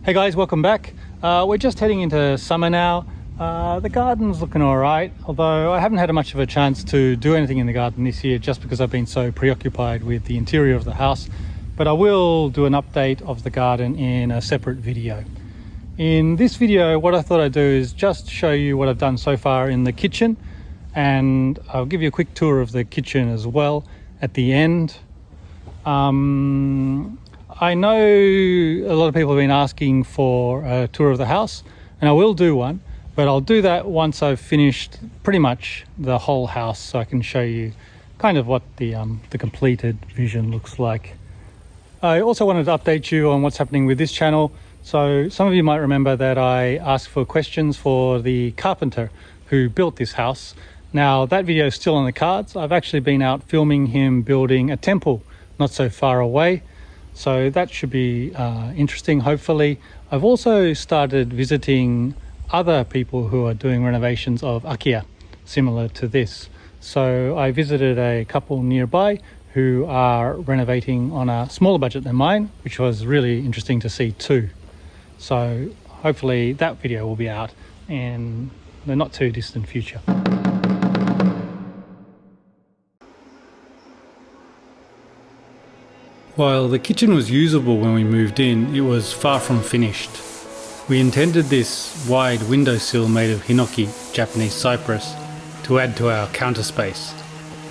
Hey guys, welcome back. We're just heading into summer now. The garden's looking all right, although I haven't had much of a chance to do anything in the garden this year just because I've been so preoccupied with the interior of the house. But I will do an update of the garden in a separate video. In this video, what I thought I'd do is just show you what I've done so far in the kitchen, and I'll give you a quick tour of the kitchen as well at the end. I know a lot of people have been asking for a tour of the house, and I will do one, but I'll do that once I've finished pretty much the whole house, so I can show you kind of what the completed vision looks like. I also wanted to update you on what's happening with this channel. So some of you might remember that I asked for questions for the carpenter who built this house. Now that video is still on the cards. I've actually been out filming him building a temple not so far away. So that should be interesting, hopefully. I've also started visiting other people who are doing renovations of Akia, similar to this. So I visited a couple nearby who are renovating on a smaller budget than mine, which was really interesting to see too. So hopefully that video will be out in the not too distant future. While the kitchen was usable when we moved in, it was far from finished. We intended this wide windowsill made of hinoki, Japanese cypress, to add to our counter space.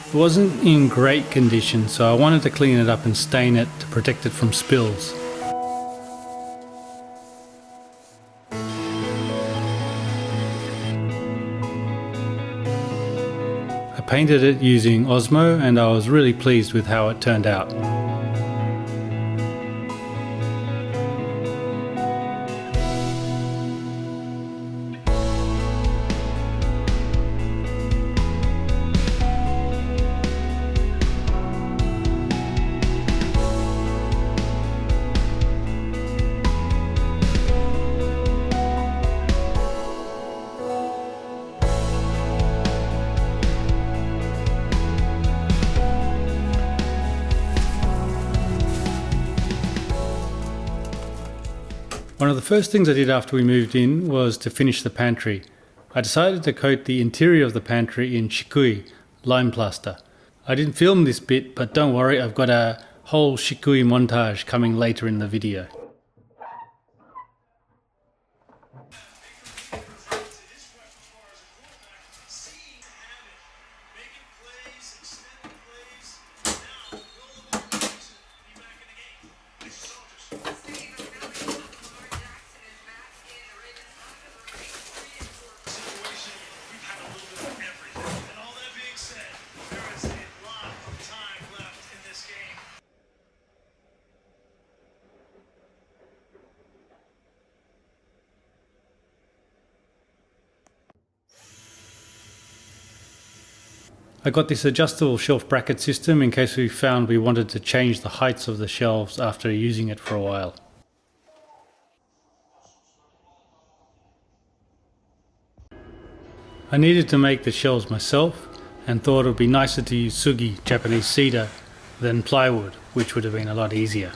It wasn't in great condition, so I wanted to clean it up and stain it to protect it from spills. I painted it using Osmo, and I was really pleased with how it turned out. One of the first things I did after we moved in was to finish the pantry. I decided to coat the interior of the pantry in shikkui, lime plaster. I didn't film this bit, but don't worry, I've got a whole shikkui montage coming later in the video. I got this adjustable shelf bracket system in case we found we wanted to change the heights of the shelves after using it for a while. I needed to make the shelves myself and thought it would be nicer to use sugi, Japanese cedar, than plywood, which would have been a lot easier.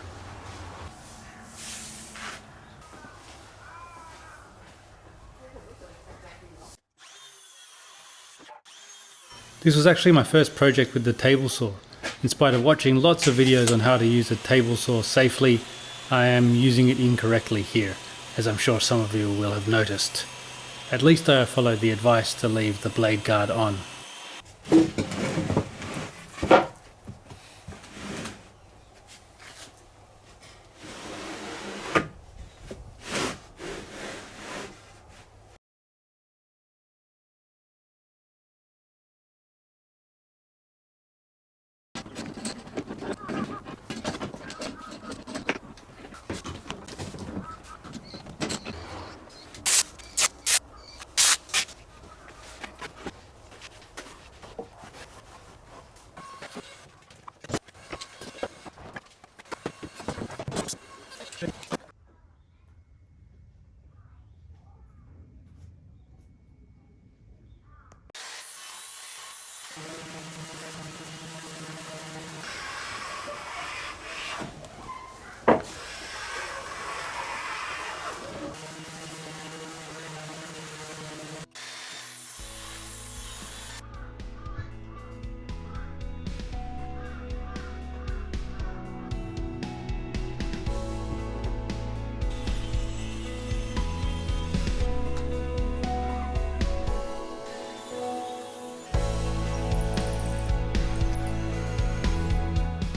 This was actually my first project with the table saw. In spite of watching lots of videos on how to use a table saw safely, I am using it incorrectly here, as I'm sure some of you will have noticed. At least I followed the advice to leave the blade guard on.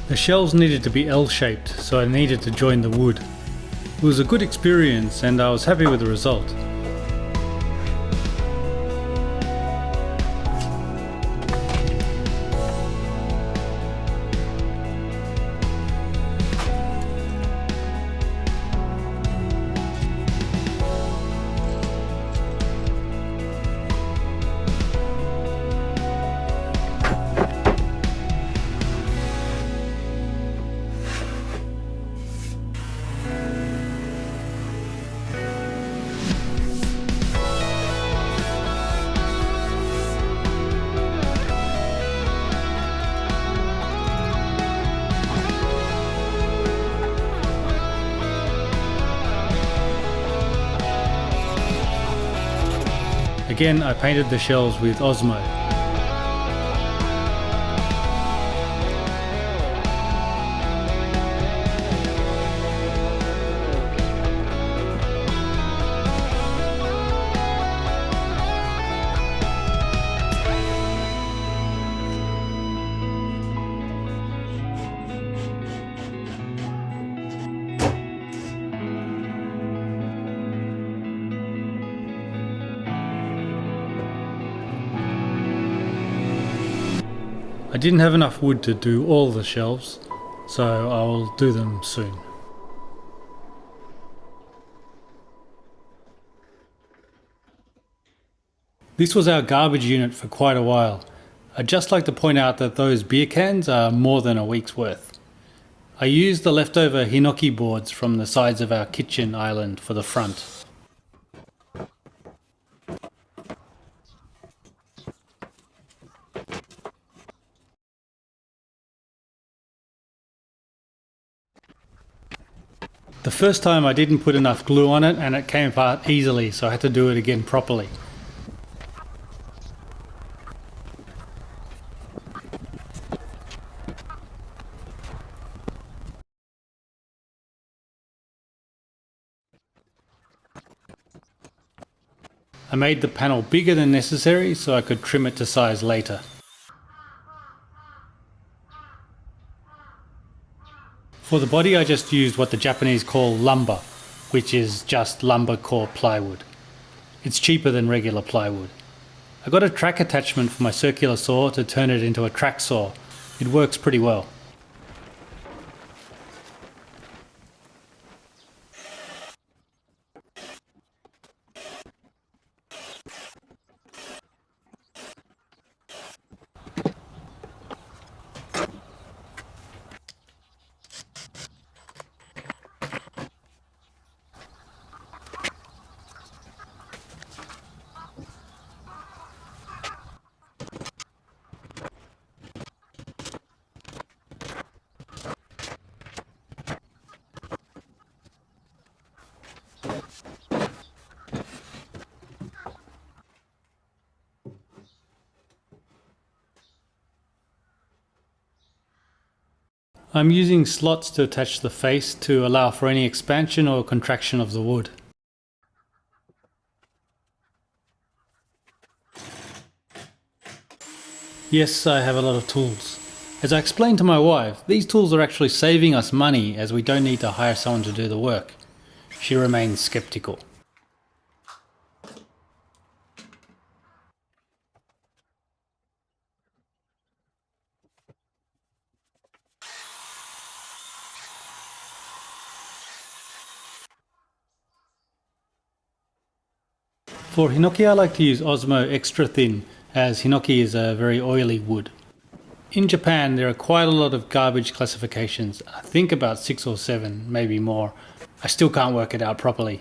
The shelves needed to be L-shaped, so I needed to join the wood. It was a good experience and I was happy with the result. Again, I painted the shelves with Osmo. I didn't have enough wood to do all the shelves, so I'll do them soon. This was our garbage unit for quite a while. I'd just like to point out that those beer cans are more than a week's worth. I used the leftover hinoki boards from the sides of our kitchen island for the front. The first time I didn't put enough glue on it and it came apart easily, so I had to do it again properly. I made the panel bigger than necessary so I could trim it to size later. For the body I just used what the Japanese call lumber, which is just lumber core plywood. It's cheaper than regular plywood. I got a track attachment for my circular saw to turn it into a track saw. It works pretty well. I'm using slots to attach the face to allow for any expansion or contraction of the wood. Yes, I have a lot of tools. As I explained to my wife, these tools are actually saving us money as we don't need to hire someone to do the work. She remains skeptical. For hinoki I like to use Osmo Extra Thin, as hinoki is a very oily wood. In Japan there are quite a lot of garbage classifications, I think about 6 or 7, maybe more. I still can't work it out properly.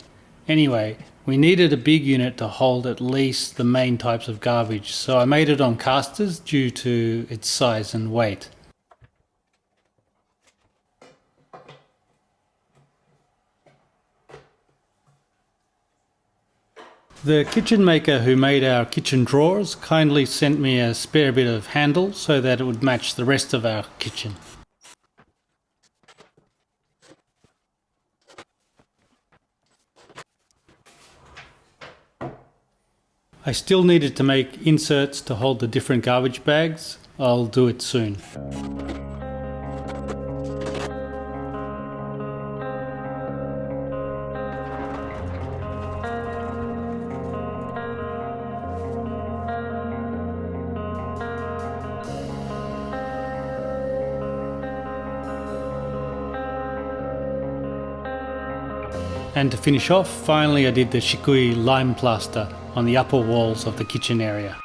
Anyway, we needed a big unit to hold at least the main types of garbage, so I made it on casters due to its size and weight. The kitchen maker who made our kitchen drawers kindly sent me a spare bit of handle so that it would match the rest of our kitchen. I still needed to make inserts to hold the different garbage bags. I'll do it soon. And to finish off, finally I did the shikkui lime plaster on the upper walls of the kitchen area.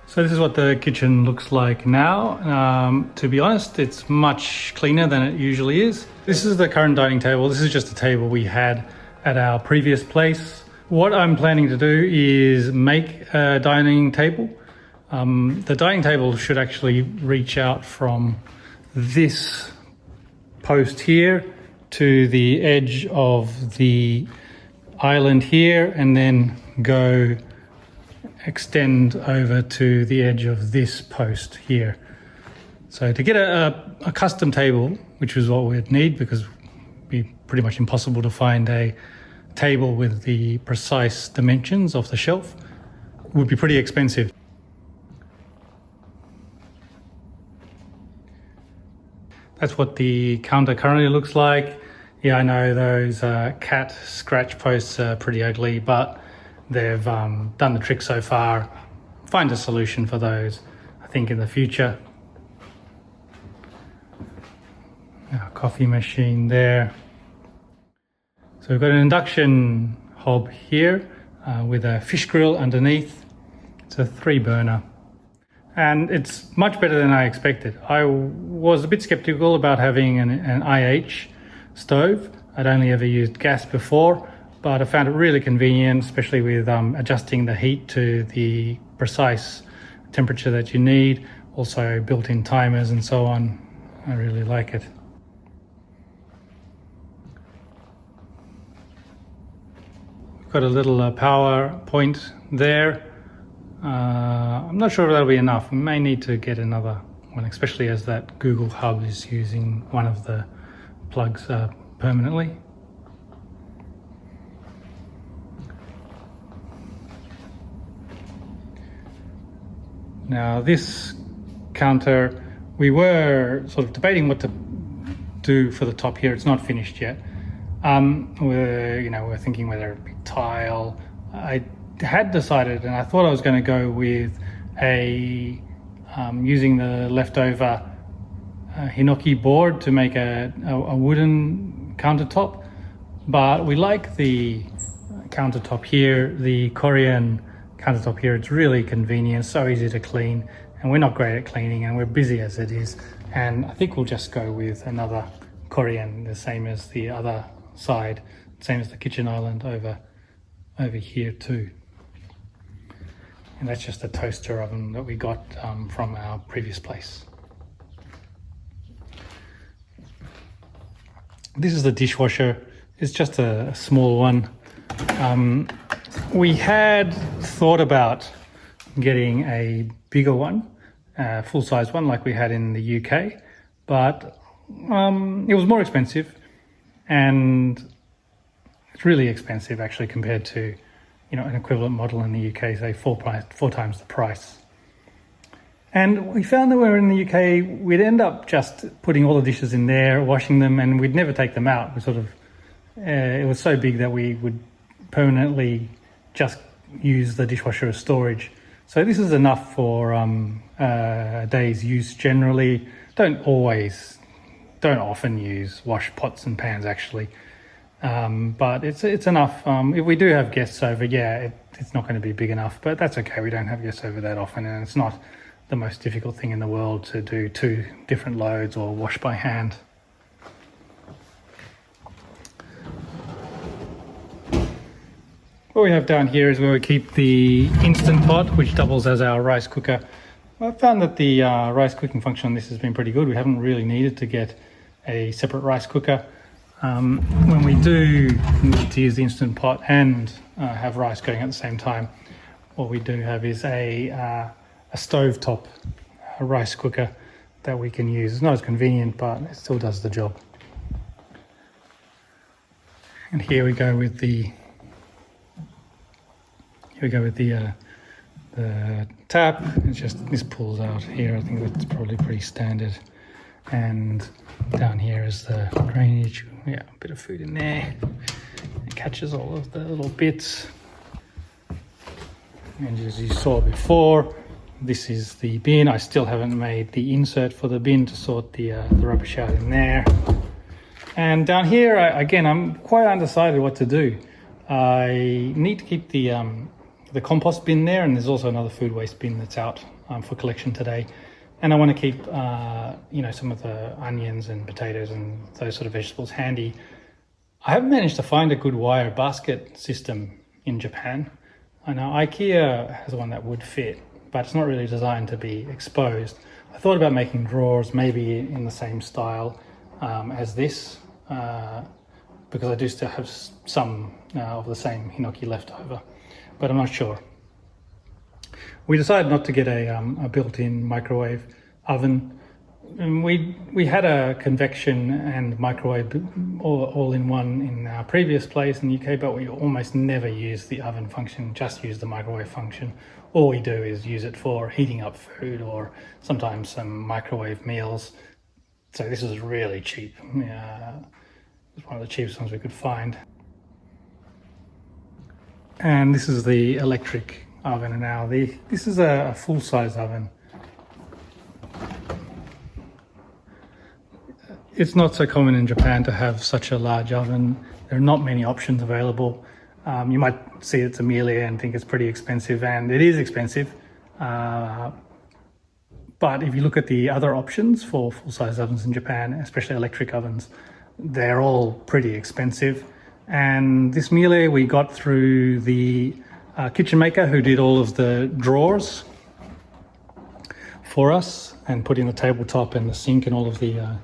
So this is what the kitchen looks like now. To be honest, it's much cleaner than it usually is. This is the current dining table. This is just a table we had at our previous place. What I'm planning to do is make a dining table. The dining table should actually reach out from this post here to the edge of the island here and then go extend over to the edge of this post here. So to get a custom table, which is what we'd need, because it'd be pretty much impossible to find a table with the precise dimensions of the shelf, would be pretty expensive. That's what the counter currently looks like. Yeah, I know those cat scratch posts are pretty ugly, but they've done the trick so far. Find a solution for those, I think, in the future. Our coffee machine there. So we've got an induction hob here with a fish grill underneath. It's a 3-burner. And it's much better than I expected. I was a bit skeptical about having an IH stove. I'd only ever used gas before, but I found it really convenient, especially with adjusting the heat to the precise temperature that you need. Also built-in timers and so on. I really like it. We've got a little power point there. I'm not sure if that'll be enough. We may need to get another one, especially as that Google Hub is using one of the plugs permanently. Now this counter, we were sort of debating what to do for the top here. It's not finished yet. We're thinking whether it be tile. I had decided, and I thought I was going to go with using the leftover hinoki board to make a wooden countertop, but we like the countertop here, the Korean countertop here. It's really convenient, so easy to clean, and we're not great at cleaning and we're busy as it is, and I think we'll just go with another Korean, the same as the other side, same as the kitchen island over here too. And that's just a toaster oven that we got from our previous place. This is the dishwasher. It's just a small one. We had thought about getting a bigger one, full-size one like we had in the UK, but it was more expensive, and it's really expensive actually compared to an equivalent model in the UK, say four times the price. And we found that when we were in the UK, we'd end up just putting all the dishes in there, washing them, and we'd never take them out. It was so big that we would permanently just use the dishwasher as storage. So this is enough for a day's use generally. Don't often wash pots and pans actually. But it's enough. If we do have guests over, it's not going to be big enough, but that's okay. We don't have guests over that often, and it's not the most difficult thing in the world to do 2 different loads or wash by hand. What we have down here is where we keep the Instant Pot, which doubles as our rice cooker. I found that the rice cooking function on this has been pretty good. We haven't really needed to get a separate rice cooker. When we do need to use the Instant Pot and have rice going at the same time, what we do have is a stovetop rice cooker that we can use. It's not as convenient, but it still does the job. And here we go with the tap. It's just, this pulls out here. I think that's probably pretty standard. And down here is the drainage. Yeah, a bit of food in there. It catches all of the little bits. And as you saw before, this is the bin. I still haven't made the insert for the bin to sort the rubbish out in there. And down here, I'm quite undecided what to do. I need to keep the compost bin there, and there's also another food waste bin that's out for collection today. And I want to keep, some of the onions and potatoes and those sort of vegetables handy. I haven't managed to find a good wire basket system in Japan. I know IKEA has one that would fit, but it's not really designed to be exposed. I thought about making drawers, maybe in the same style as this, because I do still have some of the same hinoki left over, but I'm not sure. We decided not to get a built-in microwave oven. And we had a convection and microwave all in one in our previous place in the UK, but we almost never use the oven function, just use the microwave function. All we do is use it for heating up food or sometimes some microwave meals. So this is really cheap. It's one of the cheapest ones we could find. And this is the electric oven now. This is a full-size oven. It's not so common in Japan to have such a large oven. There are not many options available. You might see it's a Amelia and think it's pretty expensive, and it is expensive. But if you look at the other options for full-size ovens in Japan, especially electric ovens, they're all pretty expensive. And this Miele we got through the kitchen maker who did all of the drawers for us and put in the tabletop and the sink and all of the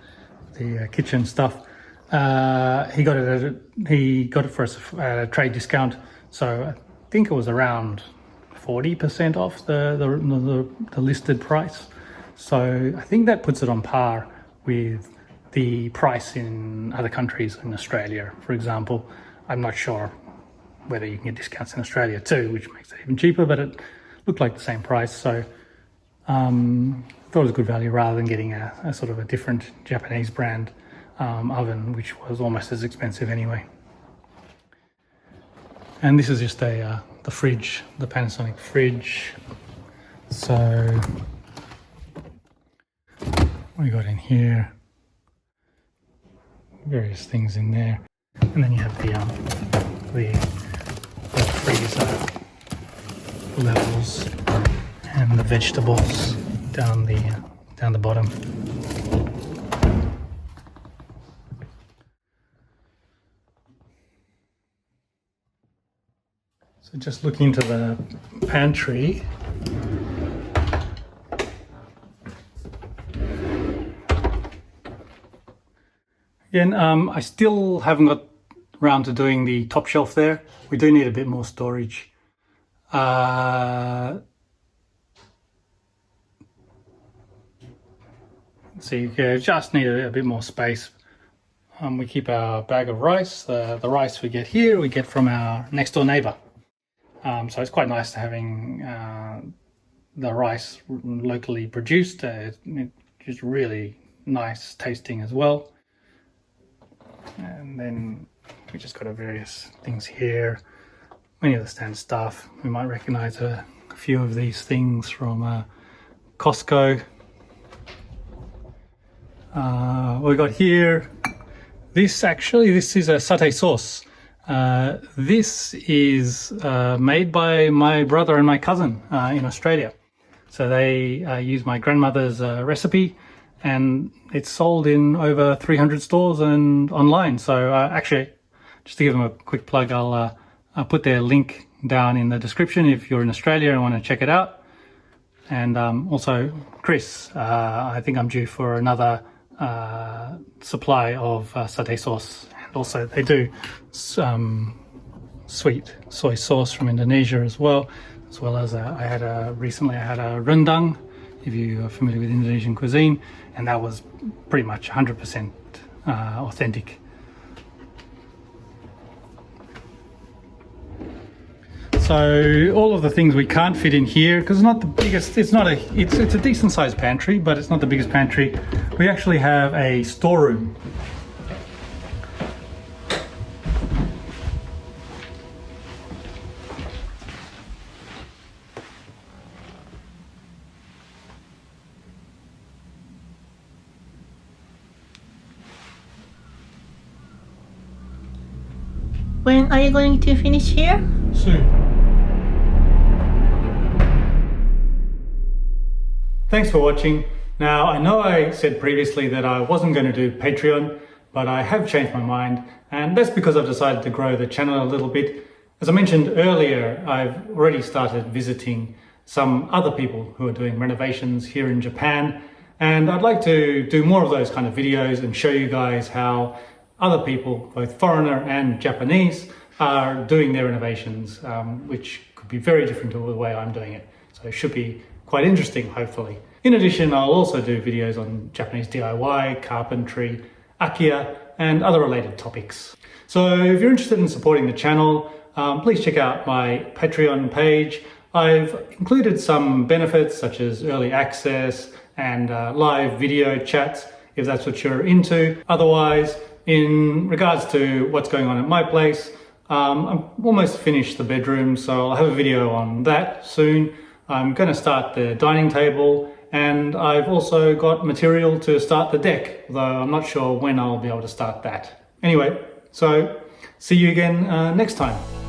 kitchen stuff. He got it for us at a trade discount, so I think it was around 40% off the listed price. So I think that puts it on par with the price in other countries, in Australia, for example. I'm not sure whether you can get discounts in Australia too, which makes it even cheaper, but it looked like the same price. So thought it was a good value rather than getting a sort of a different Japanese brand oven, which was almost as expensive anyway. And this is just the fridge, the Panasonic fridge. So what we got in here, various things in there, and then you have the freezer levels and the vegetables down the bottom. So just looking into the pantry. Again, I still haven't got around to doing the top shelf there. We do need a bit more storage. So you just need a bit more space. We keep our bag of rice. The rice we get here, we get from our next door neighbour. So it's quite nice having the rice locally produced. It's just really nice tasting as well. And then we just got various things here. Many of the standard stuff. We might recognize a few of these things from Costco. We got here, this is a satay sauce. This is made by my brother and my cousin in Australia. So they use my grandmother's recipe, and it's sold in over 300 stores and online. So actually, just to give them a quick plug, I'll put their link down in the description if you're in Australia and want to check it out. And also, Chris, I think I'm due for another supply of satay sauce. And also they do sweet soy sauce from Indonesia as well as recently I had a rendang, if you are familiar with Indonesian cuisine, and that was pretty much 100% authentic. So all of the things we can't fit in here because it's not the biggest. It's a decent sized pantry, but it's not the biggest pantry. We actually have a storeroom. When are you going to finish here? Soon. Thanks for watching. Now, I know I said previously that I wasn't going to do Patreon, but I have changed my mind, and that's because I've decided to grow the channel a little bit. As I mentioned earlier, I've already started visiting some other people who are doing renovations here in Japan, and I'd like to do more of those kind of videos and show you guys how other people, both foreigner and Japanese, are doing their renovations, which could be very different to the way I'm doing it. So it should be quite interesting, hopefully. In addition, I'll also do videos on Japanese DIY, carpentry, Akiya, and other related topics. So if you're interested in supporting the channel, please check out my Patreon page. I've included some benefits such as early access and live video chats, if that's what you're into. Otherwise, in regards to what's going on at my place, I'm almost finished the bedroom, so I'll have a video on that soon. I'm going to start the dining table, and I've also got material to start the deck, though I'm not sure when I'll be able to start that. Anyway, so see you again next time.